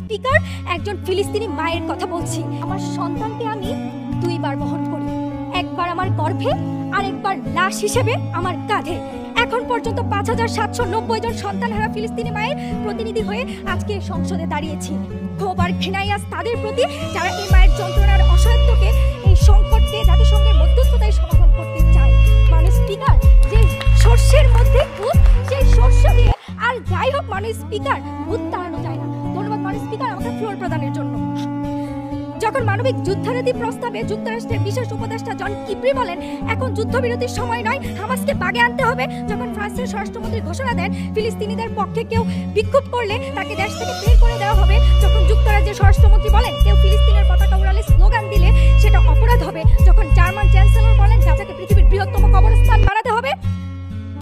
Speaker, একজন ফিলিস্তিনি মায়ের কথা বলছি। আমার সন্তানকে আমি দুইবার বহন করি, একবার আমার গর্ভে আর একবার লাশ হিসেবে আমার কাঁধে। এখন পর্যন্ত ৫,৭৯০ জন সন্তানহারা ফিলিস্তিনি মায়ের প্রতিনিধি হয়ে আজকে সংসদে দাঁড়িয়েছি। ক্ষোভ আর ঘৃণাই আজ তাদের প্রতি যারা এই মায়ের যন্ত্রণার অসহায়ত্বকে, এই সংকটকে জাতিসংঘের মধ্যস্থতায় সমাধান করতে চায়। মাননীয় স্পিকার, যে শস্যের মধ্যে ভূত, সেই শস্য দিয়ে আর যাই হোক মাননীয় স্পিকার, ভূত তাড়ানো যায় না। ধন্যবাদ মাননীয় স্পিকার আমাকে ফ্লোর প্রদানের জন্য। যখন মানবিক যুদ্ধারতি প্রস্তাবে যুক্তরাষ্ট্রের বিশেষ উপদেষ্টা জন কিপ্রি বলেন এখন যুদ্ধবিরতির সময় নয়, হামাসকে বাগে আনতে হবে, যখন ফ্রান্সের স্বরাষ্ট্রমন্ত্রী ঘোষণা দেন ফিলিস্তিনিদের পক্ষে কেউ বিক্ষোভ করলে তাকে দেশ থেকে বের করে দেওয়া হবে, যখন যুক্তরাজ্যের স্বরাষ্ট্রমন্ত্রী বলেন কেউ ফিলিস্তিনের পতাকা উড়ালে স্লোগান দিলে সেটা অপরাধ হবে, যখন জার্মান চ্যান্সেলর বলেন গাজাকে পৃথিবীর বৃহত্তম কবরস্থান বানাতে হবে,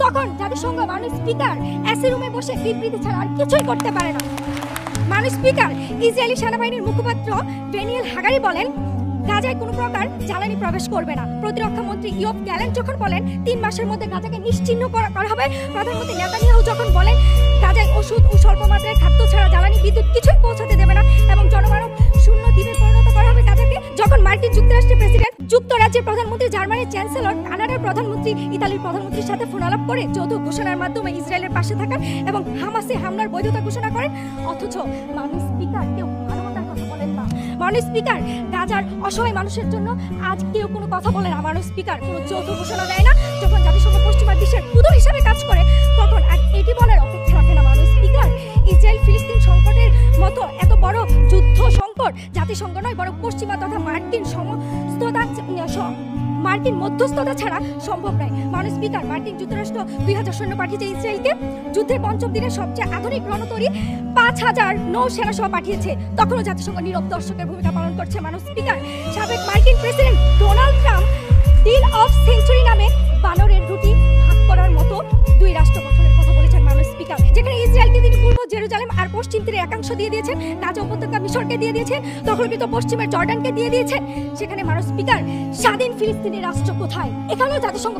তখন জাতিসংঘ মাননীয় স্পিকার এসি রুমে বসে বিবৃতি ছাড়া আর কিছুই করতে পারে না। মাননীয় স্পিকার, ইসরায়েলি সেনাবাহিনীর মুখপাত্র ড্যানিয়েল হাগারি বলেন গাজায় কোনো প্রকার জ্বালানি প্রবেশ করবে না। প্রতিরক্ষা মন্ত্রী ইয়োব গ্যালেন্ট যখন বলেন ৩ মাসের মধ্যে গাজাকে নিশ্চিহ্ন করা হবে, প্রধানমন্ত্রী নেতানিয়াহু যখন বলেন গাজায় ওষুধ ও স্বল্প মাত্রায় খাদ্য ছাড়া জ্বালানি বিদ্যুৎ কিছুই পৌঁছাতে দেবে না এবং জনমানব শূন্য দ্বীপে পরিণত করা হবে গাজাকে, যখন মার্কিন যুক্তরাষ্ট্রের প্রেসিডেন্ট, যুক্তরাজ্যের প্রধানমন্ত্রী, জার্মানির চ্যান্সেলর, কানাডার প্রধানমন্ত্রী, ইতালির প্রধানমন্ত্রীর সাথে ফোন আলাপ করে যৌথ ঘোষণার মাধ্যমে ইসরায়েলের পাশে থাকার এবং হামাসে হামলার বৈধতা ঘোষণা করেন, অথচ মাননীয় স্পিকার কেউ মানবতার কথা বলেন না। মাননীয় স্পিকার, গাজার অসহায় মানুষের জন্য আজ কেউ কোনো কথা বলে না। মাননীয় স্পিকার, কোনো যৌথ ঘোষণা দেয় না। যখন জাতিসংঘ পশ্চিমা বিশ্বের পুতুল হিসেবে কাজ করে তখন আর এটি বলার অপেক্ষা রাখে না। মাননীয় স্পিকার, ইসরায়েল ফিলিস্তিন সংকটের মতো এত বড় যুদ্ধ সংকট জাতিসংঘ নয় বরং পশ্চিমা তথা মার্কিন মধ্যস্থতা ছাড়া সম্ভব নয়। মাননীয় স্পিকার, মার্কিন যুক্তরাষ্ট্র ২০০০ সৈন্য পাঠিয়েছে ইসরায়েলকে, যুদ্ধের পঞ্চম দিনে সবচেয়ে আধুনিক রণতরী ৫,০০০ নৌসেনা সহ পাঠিয়েছে, তখনও জাতিসংঘ নীরব দর্শকের ভূমিকা পালন করছে। মাননীয় স্পিকার, সাবেক মার্কিন president Donald Trump deal of century নামে বানরের রুটি ভাগ করার মতো ২ রাষ্ট্র গঠনের কথা বলেছেন। মাননীয় স্পিকার, যেখানে ইসরায়েলকে তিনি পূর্ব জেরুজালেম আর পশ্চিম তীরের একাংশ দিয়ে দিয়েছেন, গাজা উপত্যকা মিশরকে দিয়ে দিয়েছেন, দখলকৃত পশ্চিমের জর্ডানকে দিয়ে দিয়েছেন, সেখানে মাননীয় স্পিকার স্বাধীন ফিলিস্তিনি রাষ্ট্র কোথায়? এখানেও জাতিসংঘ